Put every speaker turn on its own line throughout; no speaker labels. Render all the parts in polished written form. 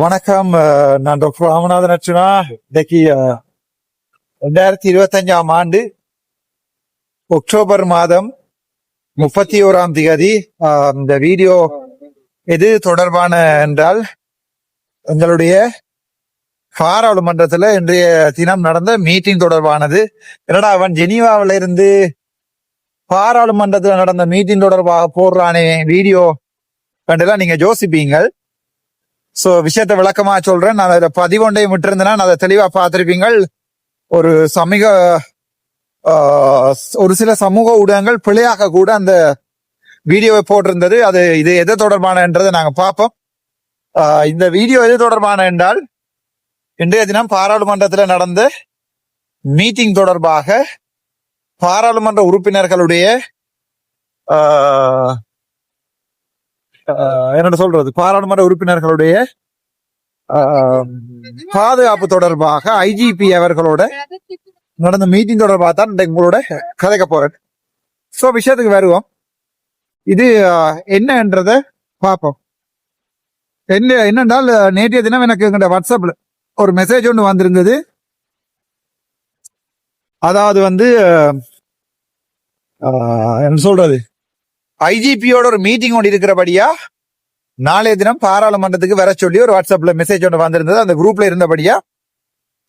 வணக்கம். நான் டாக்டர் ராமநாதன் அர்ச்சுனா. இன்னைக்கு 2025ஆம் ஆண்டு அக்டோபர் மாதம் 31ஆம் தேதி. இந்த வீடியோ எது தொடர்பான என்றால், எங்களுடைய பாராளுமன்றத்துல இன்றைய தினம் நடந்த மீட்டிங் தொடர்பானது. என்னடா அவன் ஜெனீவாவில இருந்து பாராளுமன்றத்துல நடந்த மீட்டிங் தொடர்பாக போடுறானே வீடியோ கண்டெல்லாம் நீங்க யோசிப்பீங்கள். சோ விஷயத்த விளக்கமா சொல்றேன். நான் அதுல பதிவொன்றையும் விட்டுருந்தேன்னா அதை தெளிவா பார்த்திருப்பீங்கள். ஒரு சில சமூக ஊடகங்கள் பிழையாக கூட அந்த வீடியோவை போட்டிருந்தது. இது எது தொடர்பானன்றதை நாங்க பார்ப்போம். இந்த வீடியோ எது தொடர்பான என்றால், இன்றைய தினம் பாராளுமன்றத்தில் நடந்த மீட்டிங் தொடர்பாக பாராளுமன்ற உறுப்பினர்களுடைய என்ன சொல்றது, பாராளுமன்ற உறுப்பினர்களுடைய பாதுகாப்பு தொடர்பாக ஐஜிபி அவர்களோட நடந்த மீட்டிங் தொடர்பாக தான் உங்களோட கதைக்க போறேன். சோ விஷயத்துக்கு வருவோம். இது என்னன்றத பார்ப்போம். என்னென்றால், நேற்றைய தினம் எனக்கு எங்க வாட்ஸ்அப்ல ஒரு மெசேஜ் ஒன்று வந்திருந்தது. அதாவது என்ன சொல்றது, ஐஜிபியோட ஒரு மீட்டிங் ஒன்று இருக்கிறபடியா நாளைய தினம் பாராளுமன்றத்துக்கு வர சொல்லி ஒரு வாட்ஸ்அப்ல மெசேஜ் ஒன்று வந்திருந்தது, அந்த குரூப்ல இருந்தபடியா.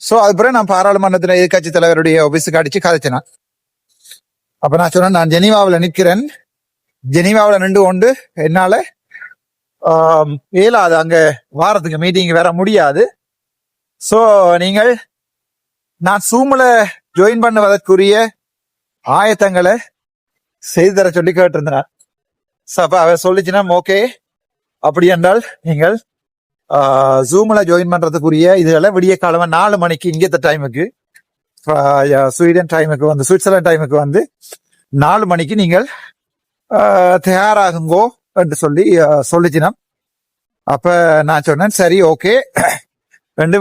சோ அது பிறகு நான் பாராளுமன்றத்துல எதிர்கட்சி தலைவருடைய ஆபீஸுக்கு அடிச்சு கதைச்சினேன். அப்ப நான் சொன்னேன், நான் ஜெனீவாவில் நிற்கிறேன், ஜெனீவாவில் நின்று கொண்டு என்னால இயலாது, அங்க வாரத்துக்கு மீட்டிங் வர முடியாது. சோ நீங்கள் நான் சூம்ல ஜாயின் பண்ணுவதற்குரிய ஆயத்தங்களை செய்து தர சொல்லி கேட்டிருந்தேன். அப்ப அவ சொல்லிச்சுன்னா, ஓகே அப்படி என்றால் நீங்கள் ஜூம்ல ஜாயின் பண்றதுக்குரிய இதுல விடிய காலமா 4 மணிக்கு இங்கத்த டைமுக்கு, ஸ்வீடன் டைமுக்கு சுவிட்சர்லாந்து டைமுக்கு 4 மணிக்கு நீங்கள் தயாராகுங்கோ என்று சொல்லிச்சுனா. அப்ப நான் சொன்னேன், சரி ஓகே.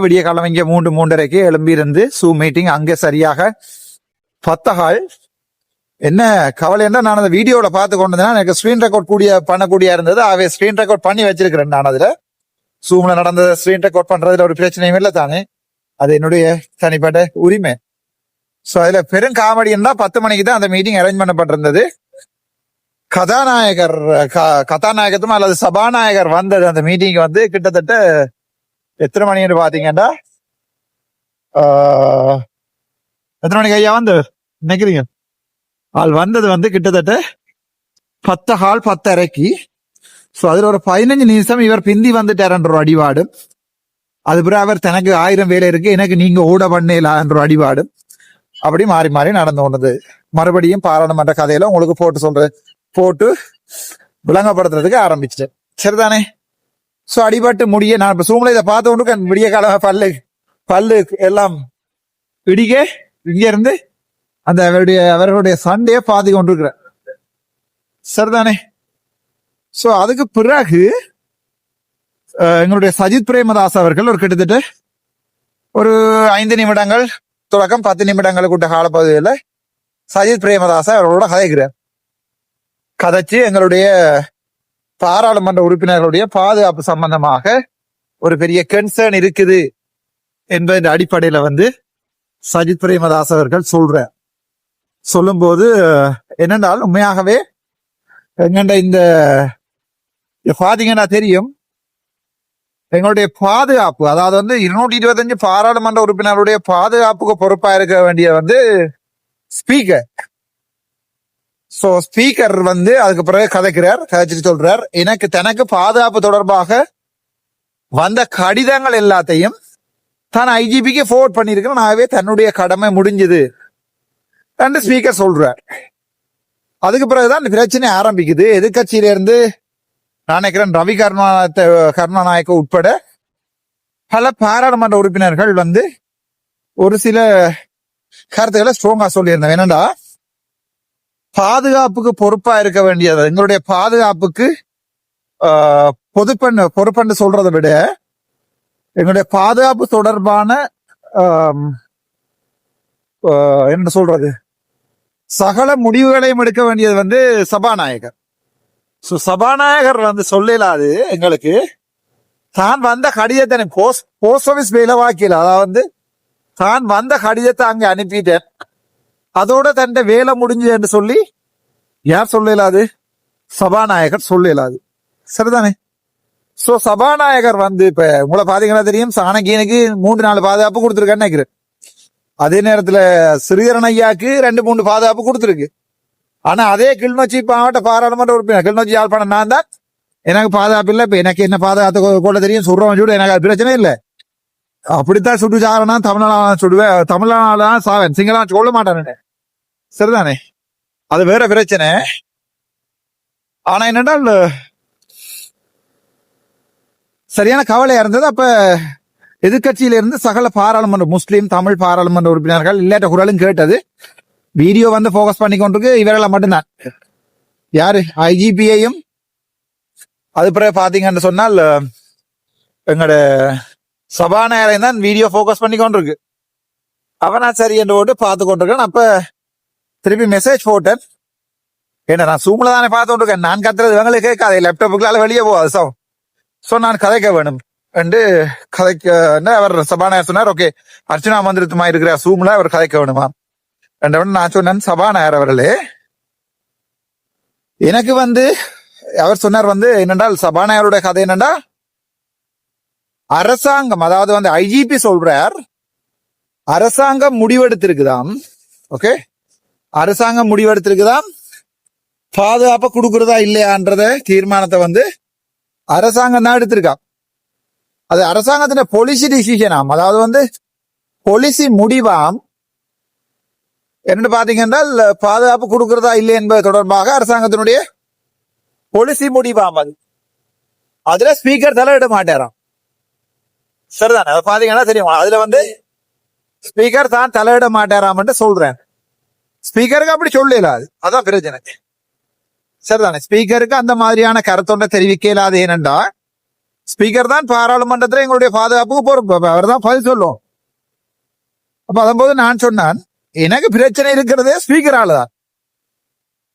விடிய காலம் இங்க 3:30க்கு எழும்பி இருந்து ஜூம் மீட்டிங் அங்க சரியாக 10 என்ன கவலை என்ன, நான் அந்த வீடியோல பார்த்து கொண்டதுன்னா எனக்கு ஸ்கிரீன் ரெக்கார்ட் பண்ணக்கூடிய இருந்தது. அவை ஸ்கிரீன் ரெக்கார்ட் பண்ணி வச்சிருக்கிறேன். நான் அதுல ஜூம்ல நடந்த ஸ்கிரீன் ரெக்கார்ட் பண்றதுல ஒரு பிரச்சனையும் இல்லை தானே, அது என்னுடைய தனிப்பட்ட உரிமை. சோ அதுல பெரும் காமெடின்னா 10 மணிக்கு தான் அந்த மீட்டிங் அரேஞ்ச் பண்ணப்பட்டிருந்தது. கதாநாயகத்தும் அல்லது சபாநாயகர் வந்தது அந்த மீட்டிங் கிட்டத்தட்ட எத்தனை மணின்னு பாத்தீங்கன்னா, எத்தனை மணிக்கு ஐயா நினைக்கிறீங்க? ஆள் வந்தது கிட்டத்தட்ட 10:30. சோ அதுல ஒரு 15 நிமிஷம் இவர் பிந்தி வந்துட்டார் ஒரு அடிபாடு. அது பிறகு அவர் தனக்கு 1000 வேலை இருக்கு, எனக்கு நீங்க ஓட பண்ணலாம் என்ற அடிபாடு. அப்படி மாறி மாறி நடந்து கொண்டது. மறுபடியும் பாராளுமன்ற கதையில உங்களுக்கு போட்டு விளங்கப்படுத்துறதுக்கு ஆரம்பிச்சிட்டேன். சரிதானே? சோ அடிபட்டு முடிய நான் இப்ப சூழ்நிலை இதை பார்த்து கொண்டு விடிய கால பல்லு எல்லாம் இடிக்க இங்க இருந்து அந்த அவர்களுடைய சண்டையை பாதி கொண்டிருக்கிற. சரிதானே? சோ அதுக்கு பிறகு எங்களுடைய சஜித் பிரேமதாஸ் அவர்கள் ஒரு கிட்டத்தட்ட ஒரு 5 நிமிடங்கள் தொடக்கம் 10 நிமிடங்கள் கூட்ட காலப்பகுதியில் சஜித் பிரேமதாஸ் அவர்களோட கதைச்சு எங்களுடைய பாராளுமன்ற உறுப்பினர்களுடைய பாதுகாப்பு சம்பந்தமாக ஒரு பெரிய கன்சர்ன் இருக்குது என்பதன் அடிப்படையில சஜித் பிரேமதாஸ் அவர்கள் சொல்லும்போது என்னென்றால், உண்மையாகவே எங்கண்ட இந்த பாத்தீங்கன்னா தெரியும், எங்களுடைய பாதுகாப்பு, அதாவது 225 பாராளுமன்ற உறுப்பினருடைய பாதுகாப்புக்கு பொறுப்பா இருக்க வேண்டிய ஸ்பீக்கர். சோ ஸ்பீக்கர் அதுக்கு பிறகு கதைச்சிட்டு சொல்றார், தனக்கு பாதுகாப்பு தொடர்பாக வந்த கடிதங்கள் எல்லாத்தையும் தான் ஐஜிபிக்கு ஃபோர்வர்ட் பண்ணிருக்கிறேன், ஆகவே தன்னுடைய கடமை முடிஞ்சது என்று ஸ்பீக்கர் சொல்றார். அதுக்கு பிறகுதான் பிரச்சனை ஆரம்பிக்குது. எதிர்கட்சியில இருந்து நான் நினைக்கிறேன் ரவி கருணாநாயக்க உட்பட பல பாராளுமன்ற உறுப்பினர்கள் ஒரு சில கருத்துக்களை ஸ்ட்ராங்கா சொல்லியிருந்தேன். என்னண்டா, பாதுகாப்புக்கு பொறுப்பா இருக்க வேண்டியது, எங்களுடைய பாதுகாப்புக்கு பொறுப்பென்று சொல்றதை விட எங்களுடைய பாதுகாப்பு தொடர்பான என்ன சொல்றது, சகல முடிவுகளையும் எடுக்க வேண்டியது சபாநாயகர். சபாநாயகர் சொல்லலாது எங்களுக்கு தான் வந்த கடிதத்தை போஸ்ட் ஆபீஸ் வேலை வாக்கில அதாவது தான் வந்த கடிதத்தை அங்க அனுப்பிட்டேன், அதோட தன் வேலை முடிஞ்சு என்று சொல்லி யார் சொல்லலாது? சபாநாயகர் சொல்லலாது. சரிதானே? சோ சபாநாயகர் வந்து இப்ப உங்களை பாத்தீங்கன்னா தெரியும், சாணக்கியனுக்கு 3-4 பாதுகாப்பு கொடுத்துருக்கான்னு நினைக்கிறேன். அதே நேரத்துல ஸ்ரீதரன் ஐயாக்கு 2-3 பாதுகாப்பு கொடுத்துருக்கு. ஆனா அதே கிளிநொச்சி மாவட்ட பாராளுமன்ற உறுப்பினர், கிளிநொச்சி யாழ்ப்பாணம் நான் தான், எனக்கு பாதுகாப்பு இல்லை. இப்ப எனக்கு என்ன பாதுகாத்து கூட தெரியும், சுடுறவன் சுடு, எனக்கு அது பிரச்சனை இல்லை. அப்படித்தான் சுட்டு சாரனா தமிழ்நாடு சுடுவேன், தமிழ்நாடு சாவேன், சிங்களா சொல்ல மாட்டானே. சரிதானே? அது வேற பிரச்சனை. ஆனா என்னென்றால் சரியான கவலையா இருந்தது. அப்ப எதிர்கட்சியில இருந்து சகல பாராளுமன்ற முஸ்லீம் தமிழ் பாராளுமன்ற உறுப்பினர்கள் இல்லாட்ட குரலும் கேட்டது. வீடியோ வந்து போக்கஸ் பண்ணி கொண்டிருக்கு இவரெல்லாம் மட்டும்தான். யாரு? ஐஜிபியையும் அது பிறகு பாத்தீங்கன்னு சொன்னால் எங்களோட சபாநாயகரையும் தான் வீடியோ போக்கஸ் பண்ணி கொண்டிருக்கு. அவனா சரி என்று போட்டு பார்த்து கொண்டிருக்கேன். அப்ப திருப்பி மெசேஜ் போட்டேன். ஏன்னா நான் சூம்ல தானே பார்த்து கொண்டிருக்கேன், நான் கத்துறது இவங்களுக்கு கேட்காது, லேப்டாப்புக்குள்ளால வெளியே போகாது. சோ நான் கதைக்க வேணும் என்று கதைக்க அவர் சபாநாயகர் சொன்னார். ஓகே, அர்ச்சனா மந்திரத்துமா இருக்கிற சூம்ல அவர் கதைக்க வேணுமா என்றவன் நான் சொன்னேன், சபாநாயகர் அவர்களே எனக்கு வந்து அவர் சொன்னார் வந்து என்னென்றால் சபாநாயகருடைய கதை என்னண்டா, அரசாங்கம் அதாவது வந்து ஐஜிபி சொல்றார், அரசாங்கம் முடிவெடுத்திருக்குதாம். ஓகே, அரசாங்கம் முடிவெடுத்திருக்குதாம் பாதுகாப்ப கொடுக்கறதா இல்லையான்றத தீர்மானத்தை வந்து அரசாங்கம் தான் எடுத்திருக்கான். அது அரசாங்கத்தின் பொலிசி டிசிஷனாம், அதாவது வந்து பொலிசி முடிவாம். என்ன பாத்தீங்கன்னா பாதுகாப்பு கொடுக்கறதா இல்லை என்பது தொடர்பாக அரசாங்கத்தினுடைய பொலிசி முடிவாம். அதுல ஸ்பீக்கர் தலையிட மாட்டாராம். சரிதானே? பாத்தீங்கன்னா தெரியும், அதுல வந்து ஸ்பீக்கர் தான் தலையிட மாட்டாராம் சொல்றேன். ஸ்பீக்கருக்கு அப்படி சொல்லல, அதான் பிரச்சனை. சரிதானே? ஸ்பீக்கருக்கு அந்த மாதிரியான கருத்தொன்றை தெரிவிக்க இல்லாத. ஏனென்றா ஸ்பீக்கர் தான் பாராளுமன்றத்தில் எங்களுடைய பாதுகாப்புக்கு பொறுப்பு, அவர் தான் பதில் சொல்லும். அப்ப அதன்போது நான் சொன்னான், எனக்கு பிரச்சனை இருக்கிறதே ஸ்பீக்கரால தான்.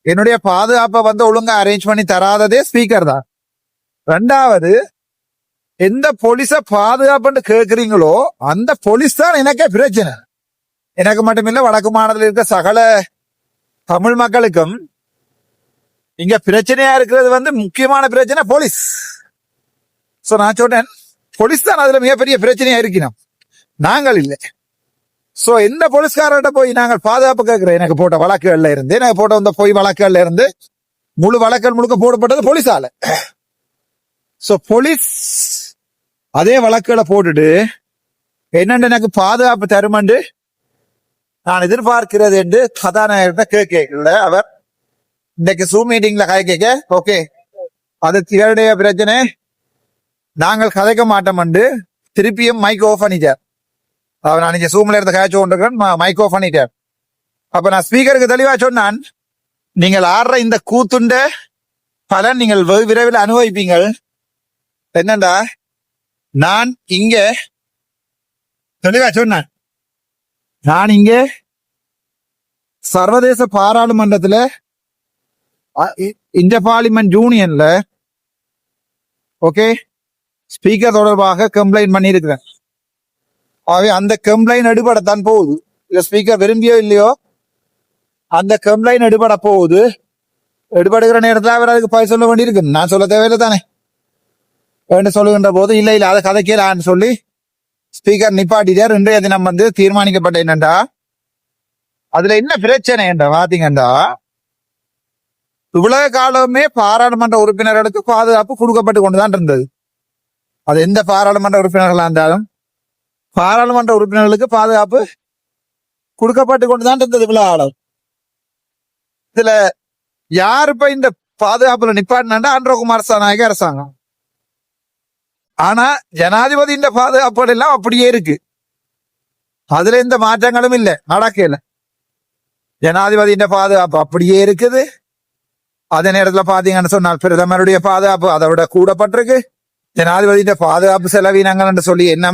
என்னுடைய பாதுகாப்பை வந்து ஒழுங்கா அரேஞ்ச் பண்ணி தராததே ஸ்பீக்கர் தான். 2வது, எந்த போலீஸ பாதுகாப்புன்னு கேட்கறீங்களோ அந்த போலீஸ் தான் எனக்கே பிரச்சனை. எனக்கு மட்டுமில்ல, வடக்கு மாநிலத்தில் இருக்க சகல தமிழ் மக்களுக்கும் இங்க பிரச்சனையா இருக்கிறது வந்து முக்கியமான பிரச்சனை போலீஸ். சோ நான் சொன்னேன், போலீஸ் தான் அதுல மிகப்பெரிய பிரச்சனையா இருக்கணும், நாங்கள் இல்லை. சோ எந்த போலீஸ்காரர்கிட்ட போய் நாங்கள் பாதுகாப்பு கேட்கிறோம்? எனக்கு போட்ட வழக்குகள்ல இருந்து, எனக்கு போட்ட வந்த பொய் வழக்குகள்ல இருந்து முழு வழக்கல் முழுக்க போடப்பட்டது போலீஸால. சோ போலீஸ் அதே வழக்குகளை போட்டுட்டு என்னென்ன எனக்கு பாதுகாப்பு தருமண்டு நான் எதிர்பார்க்கிறது என்று கதாநாயகர்கிட்ட கேட்கல. அவர் இன்னைக்கு ஜூம் மீட்டிங்ல கேட்க, ஓகே அது இவருடைய பிரச்சனை, நாங்கள் கதைக்க மாட்டோம் என்று திருப்பியும் மைக் ஆஃப் பண்ணிட்டார். அவர் நான் இங்க ஜூம்ல இருந்து காய்ச்சி கொண்டிருக்கிறேன், மைக் ஆஃப் பண்ணிட்டார். அப்ப நான் ஸ்பீக்கருக்கு தெளிவா சொன்னான், நீங்கள் ஆடுற இந்த கூத்துண்ட பலன் நீங்கள் விரைவில் அனுபவிப்பீங்கள். என்னண்டா நான் இங்க தெளிவா சொன்னேன், நான் இங்க சர்வதேச பாராளுமன்றத்துல இந்த பார்லிமெண்ட் யூனியன்ல ஓகே ஸ்பீக்கர் தொடர்பாக கம்ப்ளைண்ட் பண்ணி இருக்கிறேன். ஆகவே அந்த கம்ப்ளைண்ட் எடுபடத்தான் போகுது. இல்ல ஸ்பீக்கர் விரும்பியோ இல்லையோ அந்த கம்ப்ளைண்ட் எடுபட போகுது. எடுபடுகிற நேரத்தில் அவர் அதுக்கு பதில் சொல்ல வேண்டியிருக்கு. நான் சொல்ல தேவையில்லை தானே. வேண்டு சொல்லுகின்ற போது இல்லை இல்லை அதை கதைக்கலான்னு சொல்லி ஸ்பீக்கர் நிப்பாட்டிட்டார். இன்றைய தினம் வந்து தீர்மானிக்கப்பட்ட என்னண்டா, அதுல என்ன பிரச்சனை என்ற பாத்தீங்கன்னா, இவ்வளவு காலமே பாராளுமன்ற உறுப்பினர்களுக்கு பாதுகாப்பு கொடுக்கப்பட்டு கொண்டுதான் இருந்தது. அது எந்த பாராளுமன்ற உறுப்பினர்களா இருந்தாலும் பாராளுமன்ற உறுப்பினர்களுக்கு பாதுகாப்பு கொடுக்கப்பட்டு கொண்டுதான் இருந்தது இவ்வளவு காலம். இதுல யாரு இப்ப இந்த பாதுகாப்புல நிப்பாட்டினா அன்றகுமார் நாயக அரசாங்கம். ஆனா ஜனாதிபதியின் பாதுகாப்புகள் எல்லாம் அப்படியே இருக்கு, அதுல எந்த மாற்றங்களும் இல்லை, நடக்கல. ஜனாதிபதியின் பாதுகாப்பு அப்படியே இருக்குது. அதே நேரத்துல பாத்தீங்கன்னு சொன்னால் பிரதமருடைய பாதுகாப்பு அதை விட கூடப்பட்டிருக்கு. ஜனாதிபதியின் பாதுகாப்பு செலவினங்கள் சொல்லி என்ன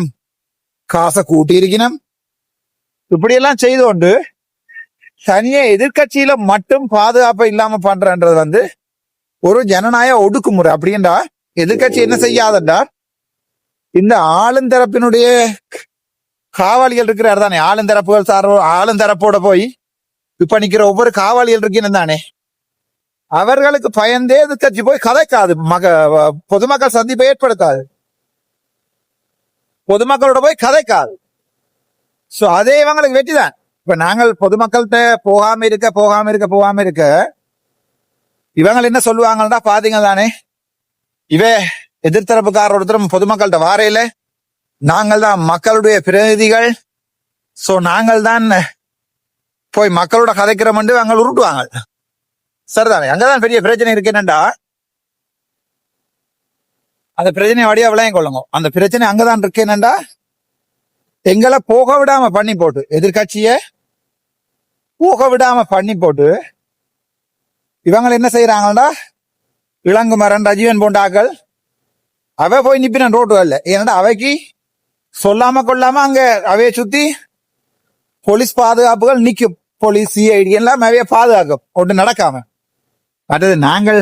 காசை கூட்டி இருக்கணும். இப்படியெல்லாம் செய்து கொண்டு தனியே எதிர்கட்சியில மட்டும் பாதுகாப்பை இல்லாம பண்றன்றது வந்து ஒரு ஜனநாயக ஒடுக்குமுறை. அப்படின்றா எதிர்கட்சி என்ன செய்யாதண்டா, இந்த ஆளுந்தரப்பினுடைய காவலிகள் இருக்கிறார் தானே, ஆளுந்தரப்புகள் ஆளுந்தரப்போட போய் இப்ப நிக்கிற ஒவ்வொரு காவலிகள் இருக்கணும் தானே, அவர்களுக்கு பயந்தே எதிர்கட்சி போய் கதைக்காது, பொதுமக்கள் சந்திப்பை ஏற்படுத்தாது, பொதுமக்களோட போய் கதைக்காது. சோ அதே இவங்களுக்கு வெற்றிதான். இப்ப நாங்கள் பொதுமக்கள்கிட்ட போகாம இருக்க இவங்க என்ன சொல்லுவாங்கன்னா பாத்தீங்க தானே, எதிர்த்தரப்புக்கார ஒருத்தரும் பொதுமக்கள்கிட்ட வாரையில நாங்கள் தான் மக்களுடைய பிரதிநிதிகள், சோ நாங்கள் தான் போய் மக்களோட கதைக்கிறோம் அவங்க உருட்டுவாங்க. சரிதானே, அங்கதான் பெரிய பிரச்சனை இருக்கு. என்னண்டா அந்த பிரச்சனையை வழியா விளையம் கொள்ளுங்க. அந்த பிரச்சனை அங்கதான் இருக்கு. என்னண்டா எங்களை போக விடாம பண்ணி போட்டு, எதிர்கட்சிய போக விடாம பண்ணி போட்டு இவங்க என்ன செய்யறாங்கடா, இளங்குமரன் ரஜீவன் போண்டாக்கள் அவ போய் நிப்பின ரோட்டு இல்ல. ஏன்னா அவைக்கு சொல்லாம கொள்ளாம அங்க அவைய சுத்தி போலீஸ் பாதுகாப்புகள் நிக்கும், போலீஸ் சிஐடி எல்லாம் அவைய பாதுகாக்கும், ஒன்று நடக்காம. மற்றது நாங்கள்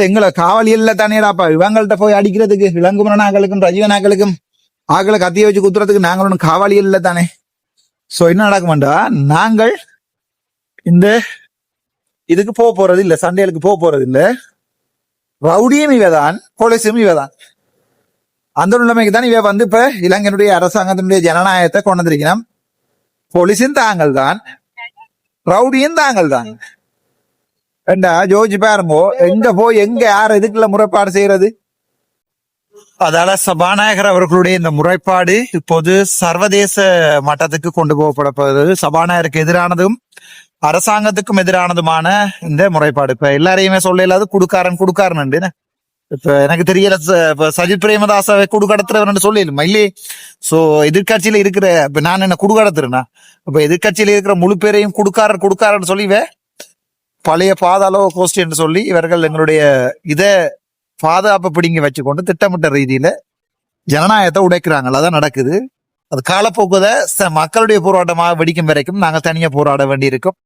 எங்களை காவலியல்ல தானேடாப்பா இவங்கள்ட்ட போய் அடிக்கிறதுக்கு, இளங்குமரன் ஆக்களுக்கும் ரஜீவன் ஆக்களுக்கும் ஆக்களை கத்திய வச்சு குத்துறதுக்கு நாங்கள் ஒன்றும் காவலியல்ல தானே. சோ என்ன நடக்குமாண்டா, நாங்கள் இந்த இதுக்கு போறது இல்ல, சண்டைகளுக்கு போறது இல்ல, ரவுடியும் இவதான், போலீஸும் இவதான். அந்த நிலைமைக்கு தான் இவ இப்ப இலங்கையினுடைய அரசாங்கத்தினுடைய ஜனநாயகத்தை கொண்டு வந்திருக்கிறோம். போலீஸும் தாங்கள் தான், ரவுடியும் தாங்கள் தான். ஏண்டா ஜோதிச்சு பாருங்க, எங்க யார் இதுக்குள்ள முறைப்பாடு செய்யறது? அதால சபாநாயகர் அவர்களுடைய இந்த முறைப்பாடு இப்போது சர்வதேச மட்டத்துக்கு கொண்டு போகப்படுவது. சபாநாயகருக்கு எதிரானதும் அரசாங்கத்துக்கும் எதிரானதுமான இந்த முறைப்பாடு. இப்ப எல்லாரையுமே சொல்ல இல்லாத குடுக்காரன். இப்ப எனக்கு தெரியல, இப்ப சஜித் பிரேமதாசாவை குடுக்கடத்துறவன் சொல்லிடுமா இல்லையே? சோ எதிர்கட்சியில இருக்கிற இப்ப நான் என்ன குடுக்கடத்துறேன்னா, இப்ப எதிர்கட்சியில இருக்கிற முழு பேரையும் குடுக்காரன்னு சொல்லி பழைய பாதாள கோஷ்டி என்று சொல்லி இவர்கள் எங்களுடைய பாதுகாப்பு பிடிங்கி வச்சுக்கொண்டு திட்டமிட்ட ரீதியில ஜனநாயகத்தை உடைக்கிறாங்க. அதான் நடக்குது. அது காலப்போக்குதை மக்களுடைய போராட்டமாக வெடிக்கும் வரைக்கும் நாங்கள் தனியா போராட வேண்டியிருக்கும்.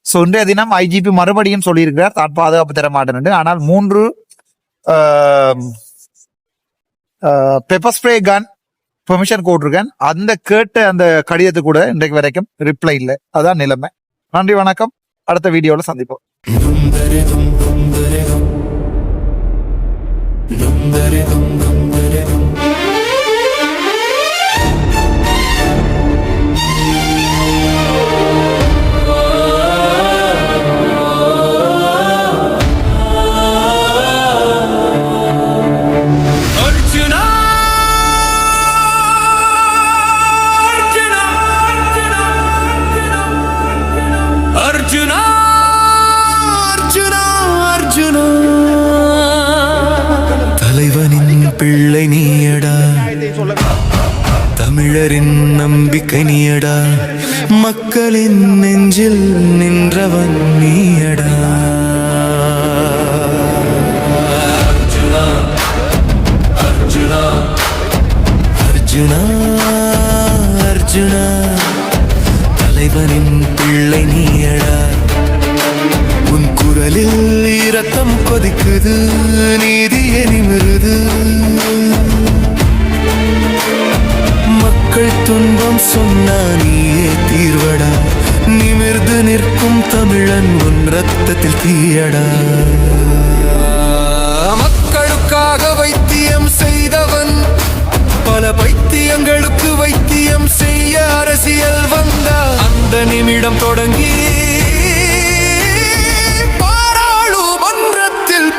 சோ இன்றைய தினம் ஐஜிபி மறுபடியும் சொல்லியிருக்கிறார் தான் பாதுகாப்பு தர மாட்டேன். ஆனால் 3 பெப்பர் ஸ்ப்ரே கன் பெர்மிஷன் போட்டிருக்கேன். அந்த கேட்ட அந்த கடிதத்து கூட இன்றைக்கு வரைக்கும் ரிப்ளை இல்லை. அதான் நிலைமை. நன்றி, வணக்கம். அடுத்த வீடியோல சந்திப்போம்.
பிள்ளை நீயடா, தமிழரின் நம்பிக்கை நீயடா, மக்களின் நெஞ்சில் நின்றவன் நீயடா. அர்ஜுனா அர்ஜுனா அர்ஜுனா அர்ஜுனா, தலைவனின் பிள்ளை நீயடா. உன் குரலில் இரத்தம் கொதிக்குது, நீதியை நிமிருது. மக்கள் துன்பம் சொன்னா நீயே தீர்வடா, நிமிர்ந்து நிற்கும் தமிழன் உன் ரத்தத்தில் தீயடா. மக்களுக்காக வைத்தியம் செய்தவன், பல பைத்தியங்களுக்கு வைத்தியம் செய்ய அரசியல் வந்தா. அந்த நிமிடம் தொடங்கி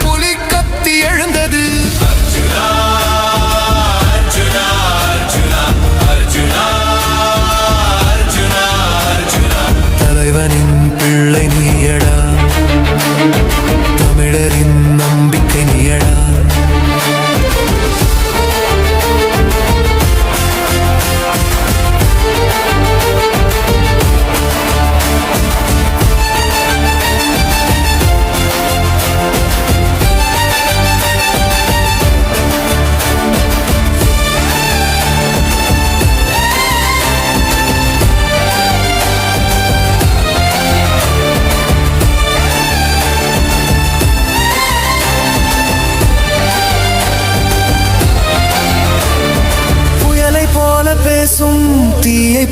புலி கத்தி எழுந்தது. அர்ஜுனா அர்ஜுனா அர்ஜுனா அர்ஜுனா அர்ஜுனா அர்ஜுனா, தலைவனின் பிள்ளை நீயடா, தமிழரின் நம்பிக்கை நீயடா.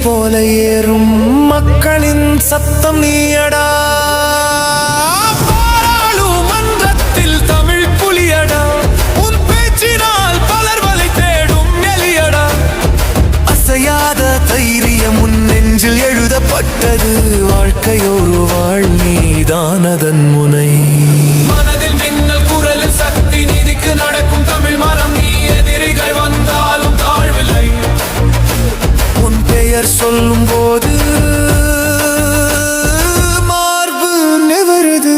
போல ஏறும் மக்களின் சத்தம் நீயடா. பாராளுமன்றத்தில் தமிழ் புலியடா, உன் பேச்சினால் பலர் வலை தேடும் எலியடா. அசையாத தைரியம் உன் நெஞ்சில் எழுதப்பட்டது, வாழ்க்கையொரு வாழ் நீதானதன் முனை. மனதில் மின்னல் குரலில் சக்தி, நீதிக்கு நடக்கும் தமிழ் மரம், நீ எதிரிகள் வந்தாலும் தாழ்வில்லை. உன் பெயர் சொல்லும் போது மார்பு நிவருது.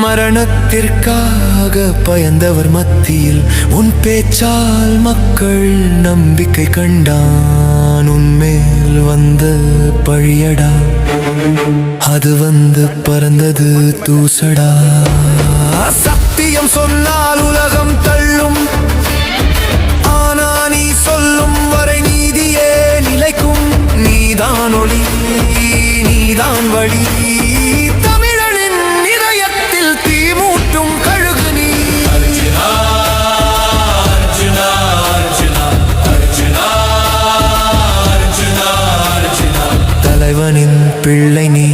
மரணத்திற்காக பயந்தவர் மத்தியில் உன் பேச்சால் மக்கள் நம்பிக்கை கண்டான். உன்மேல் வந்த பழியடா, அது வந்து பறந்தது தூசடா. சத்தியம் சொன்னால் உலகம் தள்ளும், ஆனா நீ சொல்லும் வரை நீதியே நிலைக்கும். நீதான் ஒளி, நீதான் வழி, தமிழனின் இதயத்தில் தீ மூட்டும் கழுகு நீ. அர்ஜுனா, அர்ஜுனா, அர்ஜுனா, அர்ஜுனா, அர்ஜுனா, அர்ஜுனா. தலைவனின் பிள்ளை நீ.